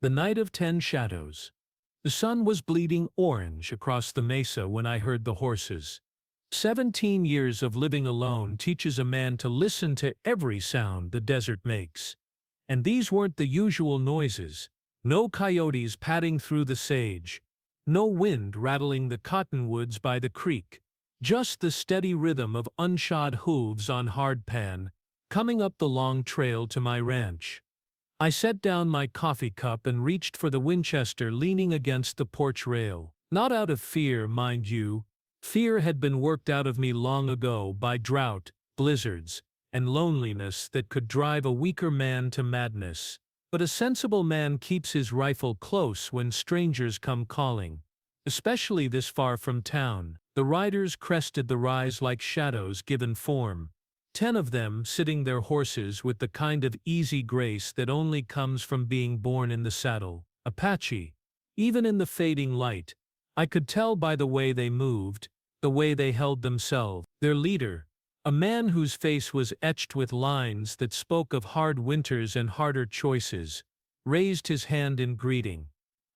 The night of 10 shadows. The sun was bleeding orange across the mesa when I heard the horses. 17 years of living alone teaches a man to listen to every sound the desert makes. And these weren't the usual noises. No coyotes padding through the sage. No wind rattling the cottonwoods by the creek. Just the steady rhythm of unshod hooves on hardpan, coming up the long trail to my ranch. I set down my coffee cup and reached for the Winchester leaning against the porch rail. Not out of fear, mind you. Fear had been worked out of me long ago by drought, blizzards, and loneliness that could drive a weaker man to madness. But a sensible man keeps his rifle close when strangers come calling, especially this far from town. The riders crested the rise like shadows given form. 10 of them sitting their horses with the kind of easy grace that only comes from being born in the saddle. Apache. Even in the fading light, I could tell by the way they moved, the way they held themselves. Their leader, a man whose face was etched with lines that spoke of hard winters and harder choices, raised his hand in greeting.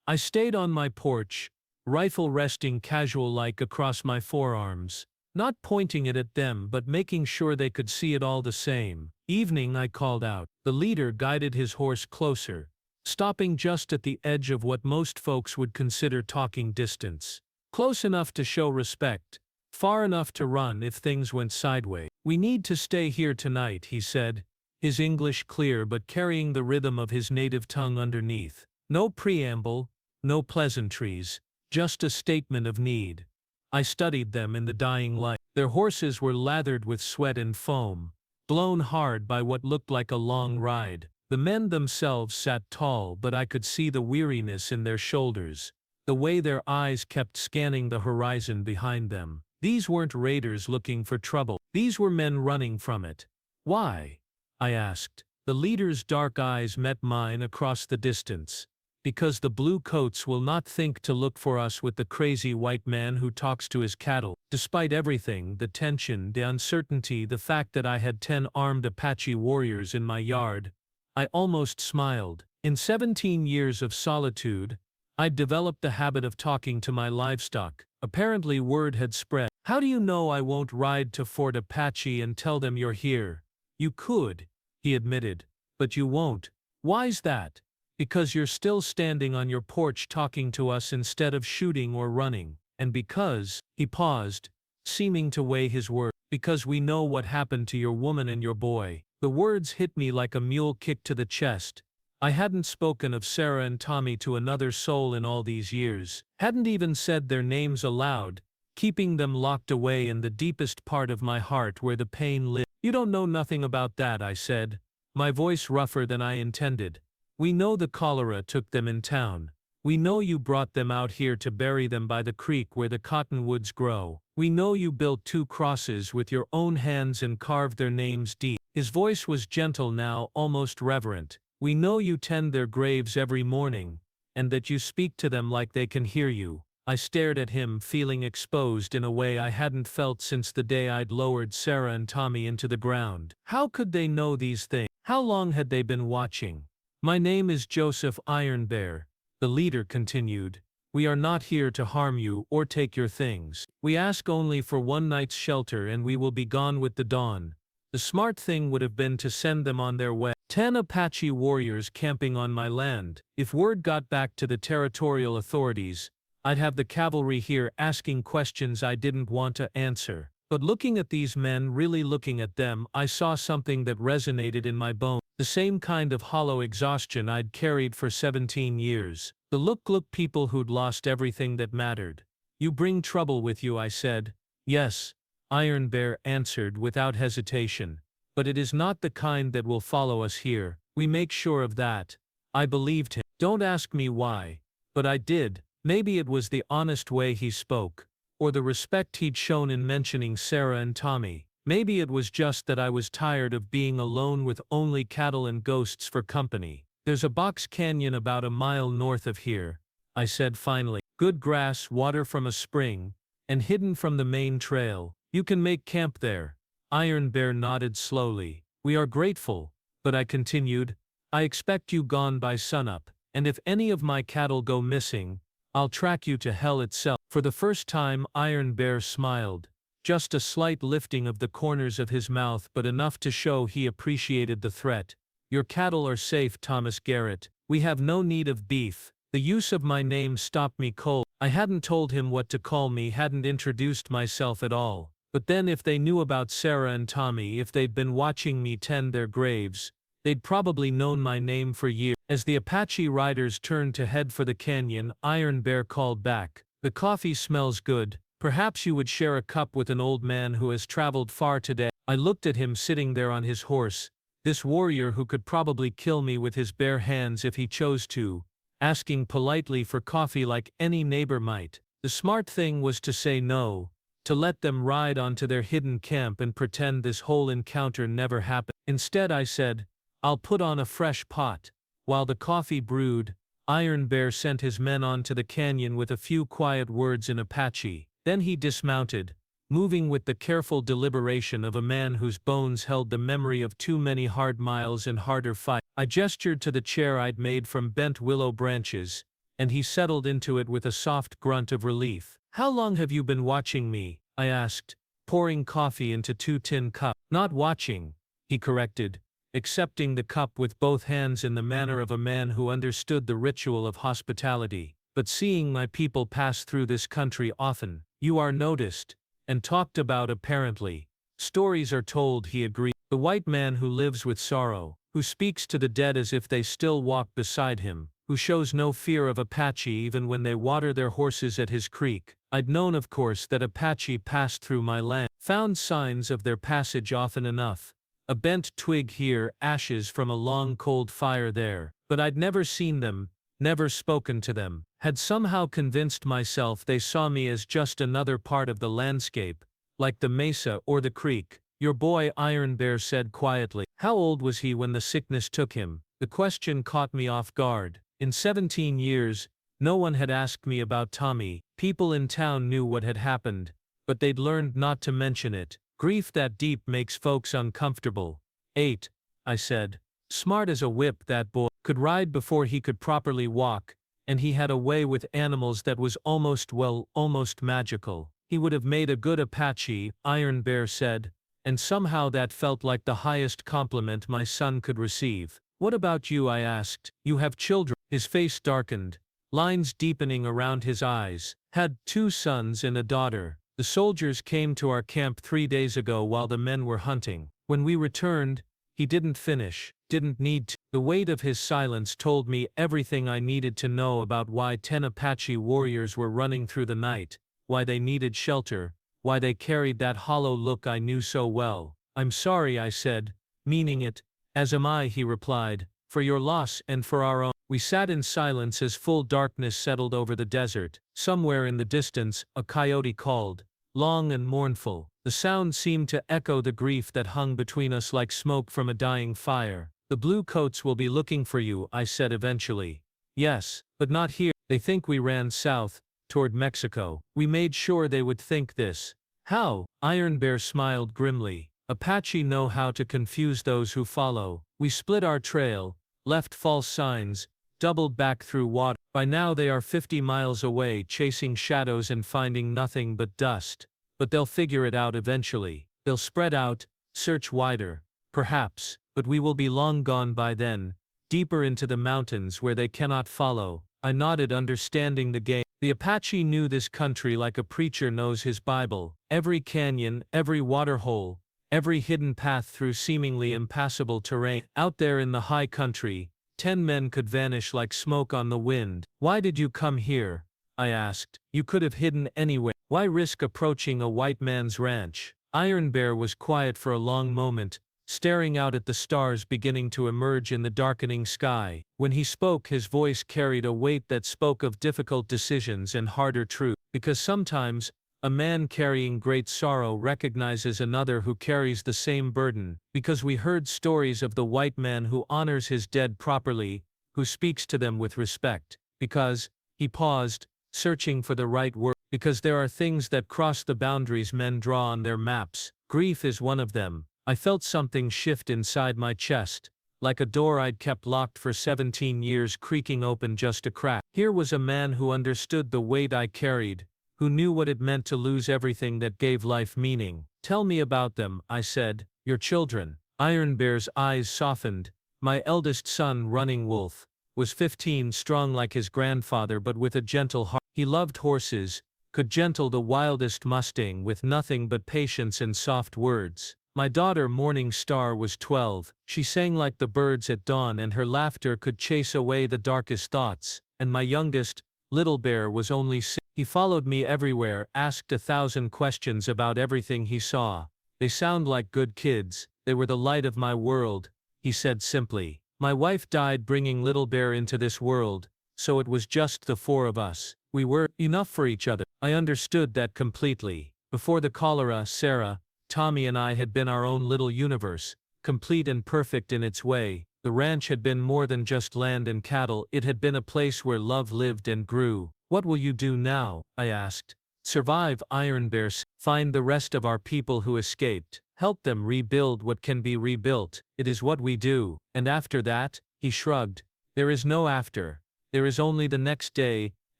I stayed on my porch, rifle resting casual-like across my forearms. Not pointing it at them but making sure they could see it all the same. Evening, I called out. The leader guided his horse closer, stopping just at the edge of what most folks would consider talking distance. Close enough to show respect, far enough to run if things went sideways. "We need to stay here tonight," he said, his English clear but carrying the rhythm of his native tongue underneath. No preamble, no pleasantries, just a statement of need. I studied them in the dying light. Their horses were lathered with sweat and foam, blown hard by what looked like a long ride. The men themselves sat tall, but I could see the weariness in their shoulders, the way their eyes kept scanning the horizon behind them. These weren't raiders looking for trouble. These were men running from it. "Why?" I asked. The leader's dark eyes met mine across the distance. "Because the blue coats will not think to look for us with the crazy white man who talks to his cattle." Despite everything, the tension, the uncertainty, the fact that I had 10 armed Apache warriors in my yard, I almost smiled. In 17 years of solitude, I'd developed the habit of talking to my livestock. Apparently word had spread. "How do you know I won't ride to Fort Apache and tell them you're here?" "You could," he admitted, "but you won't." "Why's that?" "Because you're still standing on your porch talking to us instead of shooting or running. And because," he paused, seeming to weigh his words, "because we know what happened to your woman and your boy." The words hit me like a mule kick to the chest. I hadn't spoken of Sarah and Tommy to another soul in all these years. Hadn't even said their names aloud, keeping them locked away in the deepest part of my heart where the pain lived. "You don't know nothing about that," I said, my voice rougher than I intended. "We know the cholera took them in town. We know you brought them out here to bury them by the creek where the cottonwoods grow. We know you built 2 crosses with your own hands and carved their names deep." His voice was gentle now, almost reverent. "We know you tend their graves every morning, and that you speak to them like they can hear you." I stared at him, feeling exposed in a way I hadn't felt since the day I'd lowered Sarah and Tommy into the ground. How could they know these things? How long had they been watching? "My name is Joseph Iron Bear," the leader continued. "We are not here to harm you or take your things. We ask only for one night's shelter and we will be gone with the dawn." The smart thing would have been to send them on their way. 10 Apache warriors camping on my land. If word got back to the territorial authorities, I'd have the cavalry here asking questions I didn't want to answer. But looking at these men, really looking at them, I saw something that resonated in my bones. The same kind of hollow exhaustion I'd carried for 17 years. The look people who'd lost everything that mattered. "You bring trouble with you," I said. "Yes," Iron Bear answered without hesitation. "But it is not the kind that will follow us here. We make sure of that." I believed him. Don't ask me why. But I did. Maybe it was the honest way he spoke, or the respect he'd shown in mentioning Sarah and Tommy. Maybe it was just that I was tired of being alone with only cattle and ghosts for company. "There's a box canyon about a mile north of here," I said finally. "Good grass, water from a spring, and hidden from the main trail. You can make camp there." Iron Bear nodded slowly. "We are grateful," but I continued, "I expect you gone by sunup. And if any of my cattle go missing, I'll track you to hell itself. For the first time Iron Bear smiled. Just a slight lifting of the corners of his mouth, but enough to show he appreciated the threat. Your cattle are safe, Thomas Garrett. We have no need of beef. The use of my name stopped me cold. I hadn't told him what to call me, hadn't introduced myself at all. But then if they knew about Sarah and Tommy, if they'd been watching me tend their graves, they'd probably known my name for years. As the Apache riders turned to head for the canyon, Iron Bear called back, "The coffee smells good. Perhaps you would share a cup with an old man who has traveled far today." I looked at him sitting there on his horse, this warrior who could probably kill me with his bare hands if he chose to, asking politely for coffee like any neighbor might. The smart thing was to say no, to let them ride onto their hidden camp and pretend this whole encounter never happened. Instead I said, "I'll put on a fresh pot." While the coffee brewed, Iron Bear sent his men on to the canyon with a few quiet words in Apache. Then he dismounted, moving with the careful deliberation of a man whose bones held the memory of too many hard miles and harder fights. I gestured to the chair I'd made from bent willow branches, and he settled into it with a soft grunt of relief. "How long have you been watching me?" I asked, pouring coffee into 2 tin cups. "Not watching," he corrected, accepting the cup with both hands in the manner of a man who understood the ritual of hospitality, "but seeing my people pass through this country often. You are noticed, and talked about apparently. Stories are told," he agreed. "The white man who lives with sorrow, who speaks to the dead as if they still walk beside him, who shows no fear of Apache even when they water their horses at his creek." I'd known, of course, that Apache passed through my land, found signs of their passage often enough. A bent twig here, ashes from a long cold fire there. But I'd never seen them, never spoken to them, had somehow convinced myself they saw me as just another part of the landscape, like the mesa or the creek. "Your boy," Iron Bear said quietly. "How old was he when the sickness took him?" The question caught me off guard. In 17 years, no one had asked me about Tommy. People in town knew what had happened, but they'd learned not to mention it. Grief that deep makes folks uncomfortable. 8, I said. Smart as a whip, that boy. Could ride before he could properly walk, and he had a way with animals that was almost magical. He would have made a good Apache, Iron Bear said, and somehow that felt like the highest compliment my son could receive. "What about you?" I asked. "You have children?" His face darkened, lines deepening around his eyes. "Had 2 sons and a daughter. The soldiers came to our camp 3 days ago while the men were hunting. When we returned, he didn't finish, didn't need to." The weight of his silence told me everything I needed to know about why 10 Apache warriors were running through the night, why they needed shelter, why they carried that hollow look I knew so well. "I'm sorry," I said, meaning it. "As am I," he replied, "for your loss and for our own." We sat in silence as full darkness settled over the desert. Somewhere in the distance, a coyote called, long and mournful. The sound seemed to echo the grief that hung between us like smoke from a dying fire. "The blue coats will be looking for you," I said eventually. "Yes, but not here. They think we ran south, toward Mexico. We made sure they would think this." "How?" Iron Bear smiled grimly. "Apache know how to confuse those who follow. We split our trail, left false signs, doubled back through water. By now they are 50 miles away chasing shadows and finding nothing but dust. But they'll figure it out eventually. They'll spread out, search wider, perhaps, but we will be long gone by then, deeper into the mountains where they cannot follow." I nodded, understanding the game. The Apache knew this country like a preacher knows his Bible. Every canyon, every waterhole, every hidden path through seemingly impassable terrain. Out there in the high country, 10 men could vanish like smoke on the wind. "Why did you come here?" I asked. "You could have hidden anywhere. Why risk approaching a white man's ranch?" Iron Bear was quiet for a long moment, staring out at the stars beginning to emerge in the darkening sky. When he spoke, his voice carried a weight that spoke of difficult decisions and harder truth. "Because sometimes, a man carrying great sorrow recognizes another who carries the same burden. Because we heard stories of the white man who honors his dead properly, who speaks to them with respect. Because," he paused, searching for the right word, "because there are things that cross the boundaries men draw on their maps. Grief is one of them." I felt something shift inside my chest, like a door I'd kept locked for 17 years creaking open just a crack. Here was a man who understood the weight I carried, who knew what it meant to lose everything that gave life meaning. "Tell me about them," I said. "Your children." Iron Bear's eyes softened. "My eldest son, Running Wolf, was 15, strong like his grandfather but with a gentle heart. He loved horses, could gentle the wildest mustang with nothing but patience and soft words. My daughter, Morning Star, was 12. She sang like the birds at dawn and her laughter could chase away the darkest thoughts. And my youngest, Little Bear, was only 6. He followed me everywhere, asked 1,000 questions about everything he saw. They sound like good kids. They were the light of my world," he said simply. "My wife died bringing Little Bear into this world, so it was just the 4 of us. We were enough for each other." I understood that completely. Before the cholera, Sarah, Tommy and I had been our own little universe, complete and perfect in its way. The ranch had been more than just land and cattle, it had been a place where love lived and grew. "What will you do now?" I asked. "Survive," Iron Bear said. "Find the rest of our people who escaped. Help them rebuild what can be rebuilt. It is what we do." "And after that?" He shrugged. "There is no after. There is only the next day,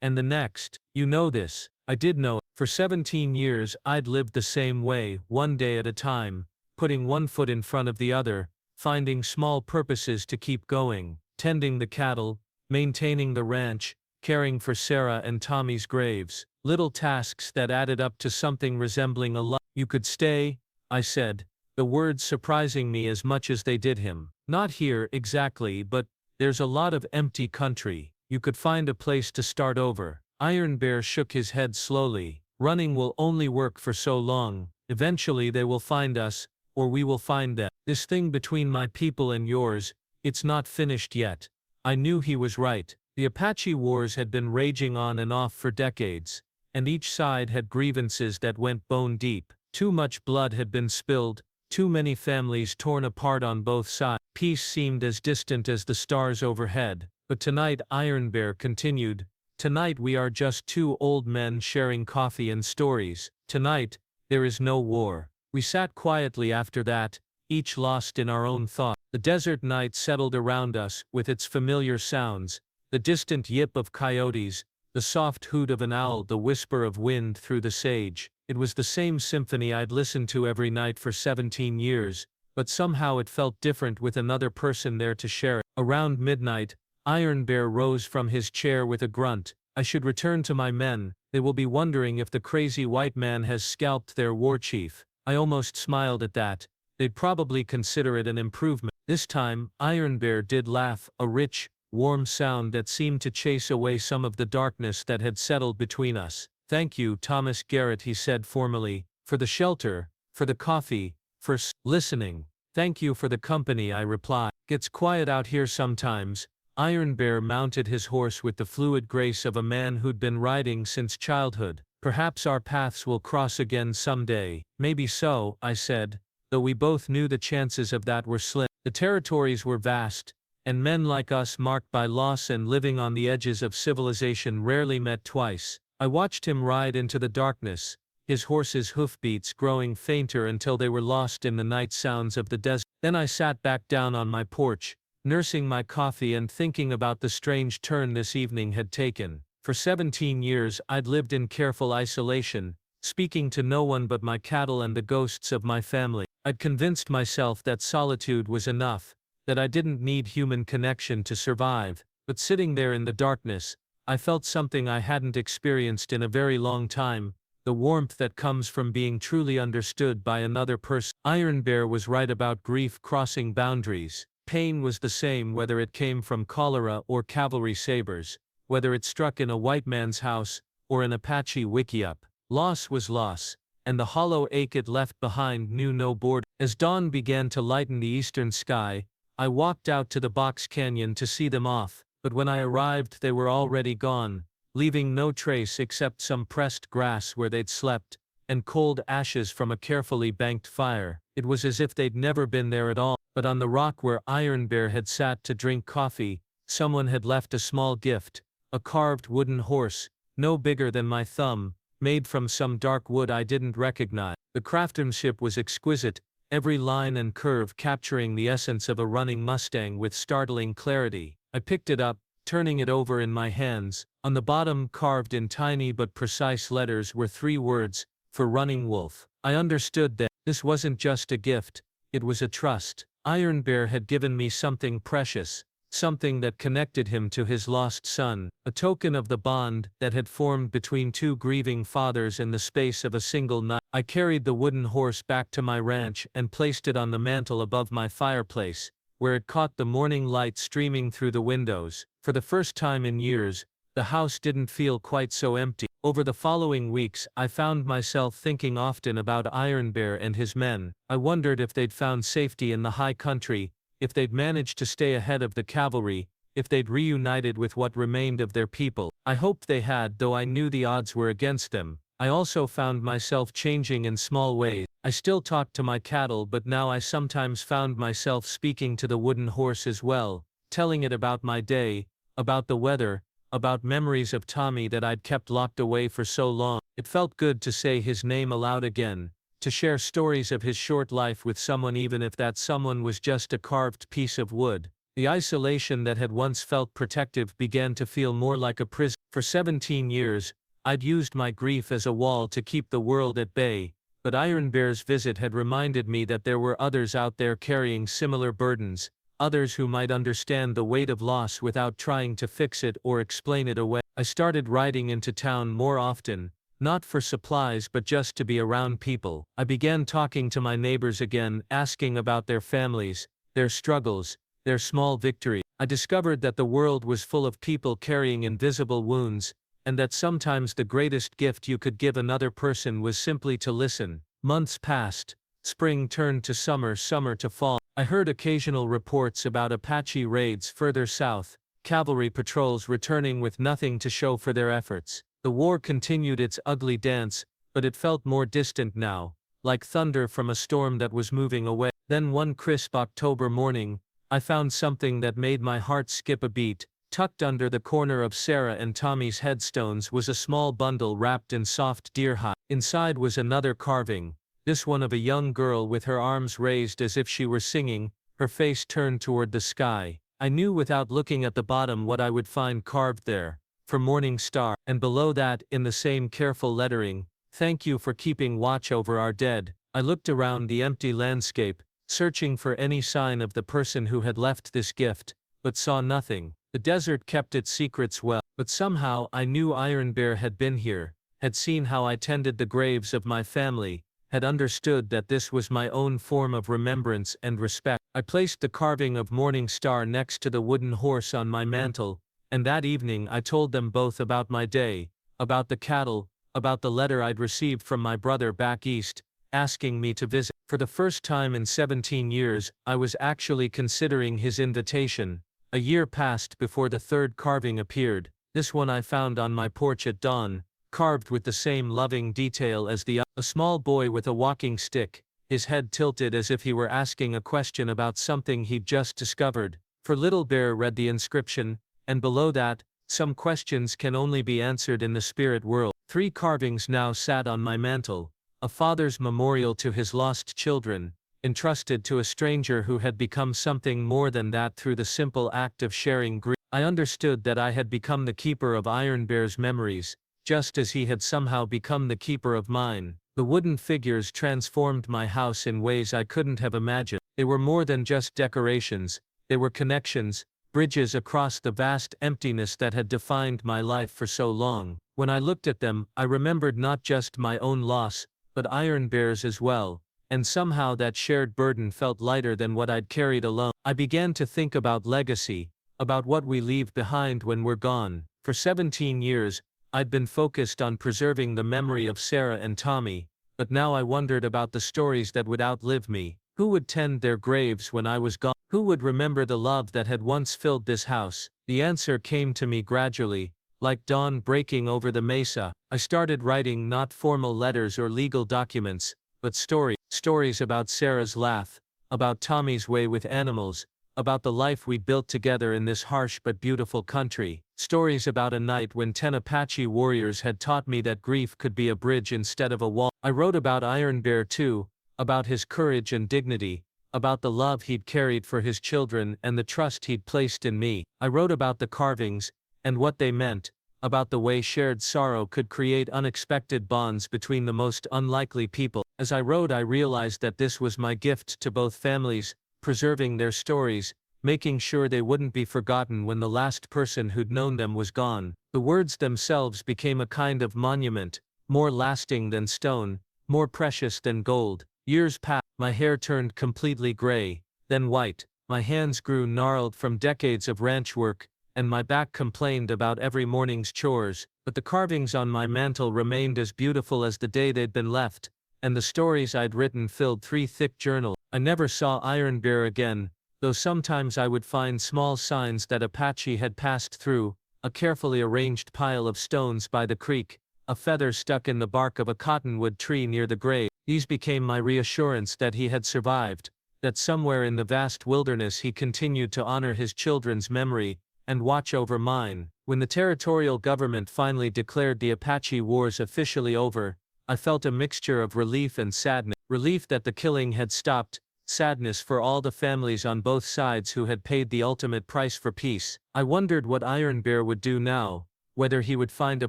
and the next. You know this." I did know. For 17 years I'd lived the same way, one day at a time, putting one foot in front of the other, finding small purposes to keep going, tending the cattle, maintaining the ranch, caring for Sarah and Tommy's graves, little tasks that added up to something resembling a life. "You could stay," I said, the words surprising me as much as they did him. "Not here exactly, but there's a lot of empty country. You could find a place to start over." Iron Bear shook his head slowly. "Running will only work for so long. Eventually they will find us, or we will find them. This thing between my people and yours, it's not finished yet." I knew he was right. The Apache wars had been raging on and off for decades, and each side had grievances that went bone deep. Too much blood had been spilled, too many families torn apart on both sides. Peace seemed as distant as the stars overhead. "But tonight," Iron Bear continued, "tonight we are just 2 old men sharing coffee and stories. Tonight, there is no war." We sat quietly after that, each lost in our own thought. The desert night settled around us, with its familiar sounds, the distant yip of coyotes, the soft hoot of an owl, the whisper of wind through the sage. It was the same symphony I'd listened to every night for 17 years, but somehow it felt different with another person there to share it. Around midnight, Iron Bear rose from his chair with a grunt. "I should return to my men. They will be wondering if the crazy white man has scalped their war chief." I almost smiled at that. They'd probably consider it an improvement. This time, Iron Bear did laugh, a rich, warm sound that seemed to chase away some of the darkness that had settled between us. "Thank you, Thomas Garrett," he said formally, "for the shelter, for the coffee, for listening." "Thank you for the company," I replied. "Gets quiet out here sometimes." Iron Bear mounted his horse with the fluid grace of a man who'd been riding since childhood. "Perhaps our paths will cross again someday." "Maybe so," I said, though we both knew the chances of that were slim. The territories were vast, and men like us, marked by loss and living on the edges of civilization, rarely met twice. I watched him ride into the darkness, his horse's hoofbeats growing fainter until they were lost in the night sounds of the desert. Then I sat back down on my porch, nursing my coffee and thinking about the strange turn this evening had taken. For 17 years I'd lived in careful isolation, speaking to no one but my cattle and the ghosts of my family. I'd convinced myself that solitude was enough, that I didn't need human connection to survive. But sitting there in the darkness, I felt something I hadn't experienced in a very long time, the warmth that comes from being truly understood by another person. Iron Bear was right about grief crossing boundaries. Pain was the same whether it came from cholera or cavalry sabers, whether it struck in a white man's house or an Apache wickiup. Loss was loss, and the hollow ache it left behind knew no border. As dawn began to lighten the eastern sky, I walked out to the box canyon to see them off, but when I arrived they were already gone, leaving no trace except some pressed grass where they'd slept, and cold ashes from a carefully banked fire. It was as if they'd never been there at all. But on the rock where Iron Bear had sat to drink coffee, someone had left a small gift, a carved wooden horse, no bigger than my thumb, made from some dark wood I didn't recognize. The craftsmanship was exquisite, every line and curve capturing the essence of a running Mustang with startling clarity. I picked it up, turning it over in my hands. On the bottom, carved in tiny but precise letters, were 3 words: for Running Wolf. I understood that this wasn't just a gift, it was a trust. Iron Bear had given me something precious, something that connected him to his lost son, a token of the bond that had formed between 2 grieving fathers in the space of a single night. I carried the wooden horse back to my ranch and placed it on the mantel above my fireplace, where it caught the morning light streaming through the windows. For the first time in years, the house didn't feel quite so empty. Over the following weeks, I found myself thinking often about Iron Bear and his men. I wondered if they'd found safety in the high country, if they'd managed to stay ahead of the cavalry, if they'd reunited with what remained of their people. I hoped they had, though I knew the odds were against them. I also found myself changing in small ways. I still talked to my cattle, but now I sometimes found myself speaking to the wooden horse as well, telling it about my day, about the weather, about memories of Tommy that I'd kept locked away for so long. It felt good to say his name aloud again, to share stories of his short life with someone, even if that someone was just a carved piece of wood. The isolation that had once felt protective began to feel more like a prison. For 17 years, I'd used my grief as a wall to keep the world at bay, but Iron Bear's visit had reminded me that there were others out there carrying similar burdens, others who might understand the weight of loss without trying to fix it or explain it away. I started riding into town more often, not for supplies but just to be around people. I began talking to my neighbors again, asking about their families, their struggles, their small victories. I discovered that the world was full of people carrying invisible wounds, and that sometimes the greatest gift you could give another person was simply to listen. Months passed. Spring turned to summer, summer to fall. I heard occasional reports about Apache raids further south, cavalry patrols returning with nothing to show for their efforts. The war continued its ugly dance, but it felt more distant now, like thunder from a storm that was moving away. Then one crisp October morning, I found something that made my heart skip a beat. Tucked under the corner of Sarah and Tommy's headstones was a small bundle wrapped in soft deer hide. Inside was another carving, this one of a young girl with her arms raised as if she were singing, her face turned toward the sky. I knew without looking at the bottom what I would find carved there: for Morning Star, and below that, in the same careful lettering, "Thank you for keeping watch over our dead." I looked around the empty landscape, searching for any sign of the person who had left this gift, but saw nothing. The desert kept its secrets well, but somehow I knew Iron Bear had been here, had seen how I tended the graves of my family, had understood that this was my own form of remembrance and respect. I placed the carving of Morning Star next to the wooden horse on my mantle, and that evening I told them both about my day, about the cattle, about the letter I'd received from my brother back east, asking me to visit. For the first time in 17 years, I was actually considering his invitation. A year passed before the third carving appeared. This one I found on my porch at dawn, carved with the same loving detail as the other. A small boy with a walking stick, his head tilted as if he were asking a question about something he'd just discovered. For Little Bear read the inscription, and below that, "Some questions can only be answered in the spirit world." 3 carvings now sat on my mantle, a father's memorial to his lost children, entrusted to a stranger who had become something more than that through the simple act of sharing grief. I understood that I had become the keeper of Iron Bear's memories, just as he had somehow become the keeper of mine. The wooden figures transformed my house in ways I couldn't have imagined. They were more than just decorations, they were connections, bridges across the vast emptiness that had defined my life for so long. When I looked at them, I remembered not just my own loss, but Iron Bear's as well, and somehow that shared burden felt lighter than what I'd carried alone. I began to think about legacy, about what we leave behind when we're gone. For 17 years, I'd been focused on preserving the memory of Sarah and Tommy, but now I wondered about the stories that would outlive me. Who would tend their graves when I was gone? Who would remember the love that had once filled this house? The answer came to me gradually, like dawn breaking over the mesa. I started writing not formal letters or legal documents, but stories about Sarah's laugh, about Tommy's way with animals, about the life we built together in this harsh but beautiful country. Stories about a night when 10 Apache warriors had taught me that grief could be a bridge instead of a wall. I wrote about Iron Bear too, about his courage and dignity, about the love he'd carried for his children and the trust he'd placed in me. I wrote about the carvings, and what they meant, about the way shared sorrow could create unexpected bonds between the most unlikely people. As I wrote, I realized that this was my gift to both families, preserving their stories, making sure they wouldn't be forgotten when the last person who'd known them was gone. The words themselves became a kind of monument, more lasting than stone, more precious than gold. Years passed, my hair turned completely gray, then white, my hands grew gnarled from decades of ranch work, and my back complained about every morning's chores, but the carvings on my mantel remained as beautiful as the day they'd been left, and the stories I'd written filled 3 thick journals. I never saw Iron Bear again, though sometimes I would find small signs that Apache had passed through, a carefully arranged pile of stones by the creek, a feather stuck in the bark of a cottonwood tree near the grave. These became my reassurance that he had survived, that somewhere in the vast wilderness he continued to honor his children's memory and watch over mine. When the territorial government finally declared the Apache Wars officially over, I felt a mixture of relief and sadness. Relief that the killing had stopped, sadness for all the families on both sides who had paid the ultimate price for peace. I wondered what Iron Bear would do now, whether he would find a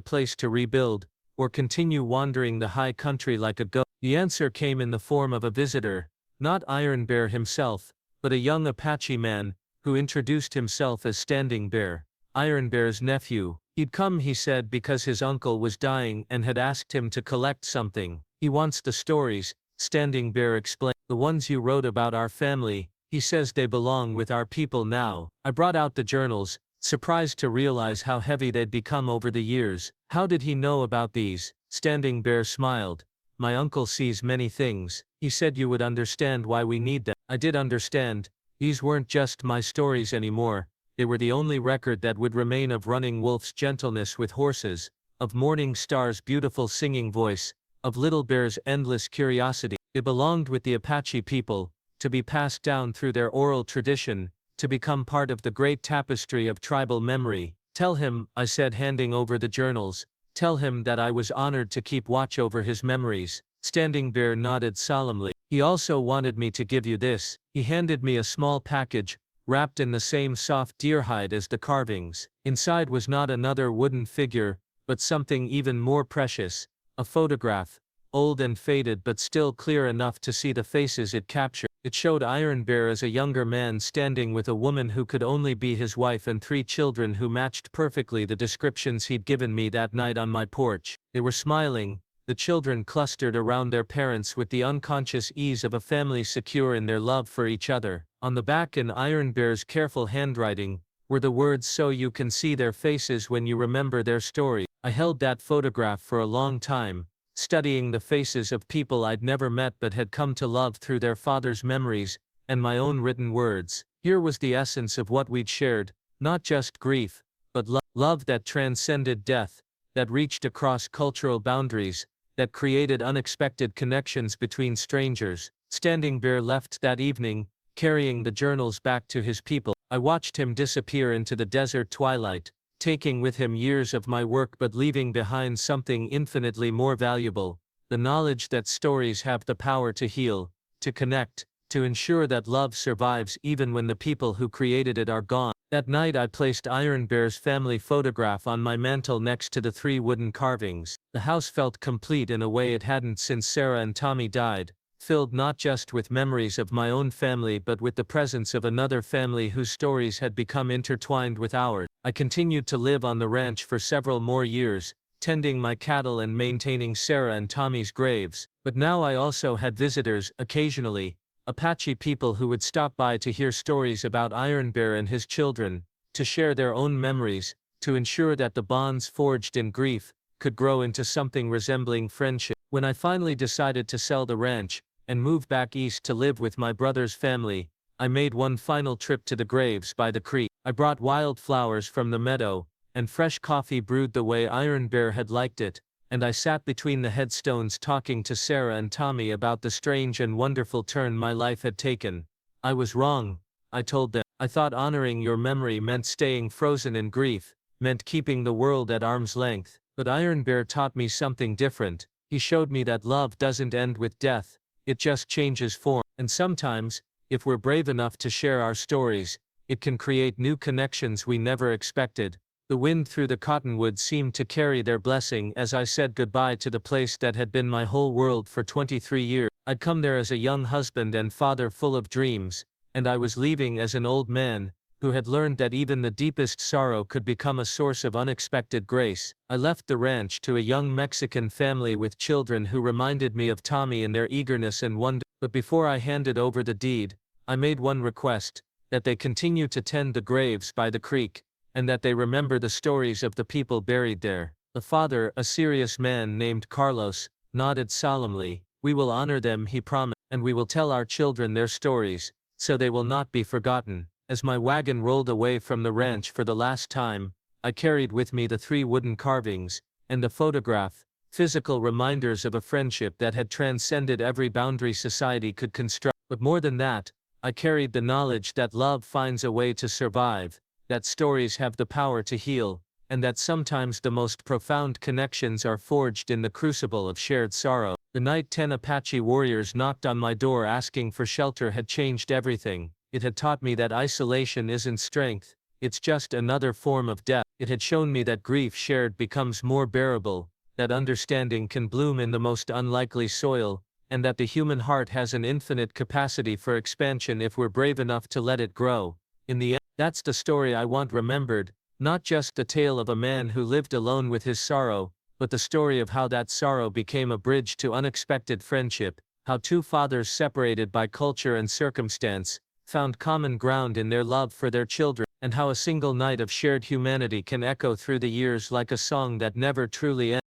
place to rebuild, or continue wandering the high country like a ghost. The answer came in the form of a visitor, not Iron Bear himself, but a young Apache man, who introduced himself as Standing Bear, Iron Bear's nephew. He'd come, he said, because his uncle was dying and had asked him to collect something. He wants the stories, Standing Bear explained. The ones you wrote about our family, he says they belong with our people now. I brought out the journals, surprised to realize how heavy they'd become over the years. How did he know about these? Standing Bear smiled. My uncle sees many things. He said you would understand why we need them. I did understand. These weren't just my stories anymore. They were the only record that would remain of Running Wolf's gentleness with horses, of Morning Star's beautiful singing voice, of Little Bear's endless curiosity. It belonged with the Apache people, to be passed down through their oral tradition, to become part of the great tapestry of tribal memory. Tell him, I said, handing over the journals, tell him that I was honored to keep watch over his memories. Standing Bear nodded solemnly. He also wanted me to give you this. He handed me a small package, wrapped in the same soft deer hide as the carvings. Inside was not another wooden figure, but something even more precious, a photograph, old and faded but still clear enough to see the faces it captured. It showed Iron Bear as a younger man standing with a woman who could only be his wife and 3 children who matched perfectly the descriptions he'd given me that night on my porch. They were smiling, the children clustered around their parents with the unconscious ease of a family secure in their love for each other. On the back, in Iron Bear's careful handwriting, were the words, "So you can see their faces when you remember their story." I held that photograph for a long time, studying the faces of people I'd never met but had come to love through their father's memories and my own written words. Here was the essence of what we'd shared, not just grief, but love that transcended death, that reached across cultural boundaries, that created unexpected connections between strangers. Standing Bear left that evening, carrying the journals back to his people. I watched him disappear into the desert twilight, taking with him years of my work but leaving behind something infinitely more valuable, the knowledge that stories have the power to heal, to connect, to ensure that love survives even when the people who created it are gone. That night I placed Iron Bear's family photograph on my mantel next to the 3 wooden carvings. The house felt complete in a way it hadn't since Sarah and Tommy died, filled not just with memories of my own family but with the presence of another family whose stories had become intertwined with ours. I continued to live on the ranch for several more years, tending my cattle and maintaining Sarah and Tommy's graves. But now I also had visitors, occasionally, Apache people who would stop by to hear stories about Iron Bear and his children, to share their own memories, to ensure that the bonds forged in grief could grow into something resembling friendship. When I finally decided to sell the ranch and move back east to live with my brother's family, I made one final trip to the graves by the creek. I brought wild flowers from the meadow, and fresh coffee brewed the way Iron Bear had liked it, and I sat between the headstones talking to Sarah and Tommy about the strange and wonderful turn my life had taken. I was wrong, I told them. I thought honoring your memory meant staying frozen in grief, meant keeping the world at arm's length. But Iron Bear taught me something different. He showed me that love doesn't end with death, it just changes form. And sometimes, if we're brave enough to share our stories, it can create new connections we never expected. The wind through the cottonwoods seemed to carry their blessing as I said goodbye to the place that had been my whole world for 23 years. I'd come there as a young husband and father full of dreams, and I was leaving as an old man who had learned that even the deepest sorrow could become a source of unexpected grace. I left the ranch to a young Mexican family with children who reminded me of Tommy in their eagerness and wonder. But before I handed over the deed, I made one request, that they continue to tend the graves by the creek, and that they remember the stories of the people buried there. The father, a serious man named Carlos, nodded solemnly. We will honor them, he promised, and we will tell our children their stories, so they will not be forgotten. As my wagon rolled away from the ranch for the last time, I carried with me the 3 wooden carvings, and a photograph, physical reminders of a friendship that had transcended every boundary society could construct. But more than that, I carried the knowledge that love finds a way to survive, that stories have the power to heal, and that sometimes the most profound connections are forged in the crucible of shared sorrow. The night 10 Apache warriors knocked on my door asking for shelter had changed everything. It had taught me that isolation isn't strength, it's just another form of death. It had shown me that grief shared becomes more bearable, that understanding can bloom in the most unlikely soil, and that the human heart has an infinite capacity for expansion if we're brave enough to let it grow. In the end, that's the story I want remembered, not just the tale of a man who lived alone with his sorrow, but the story of how that sorrow became a bridge to unexpected friendship, how 2 fathers separated by culture and circumstance found common ground in their love for their children, and how a single night of shared humanity can echo through the years like a song that never truly ends.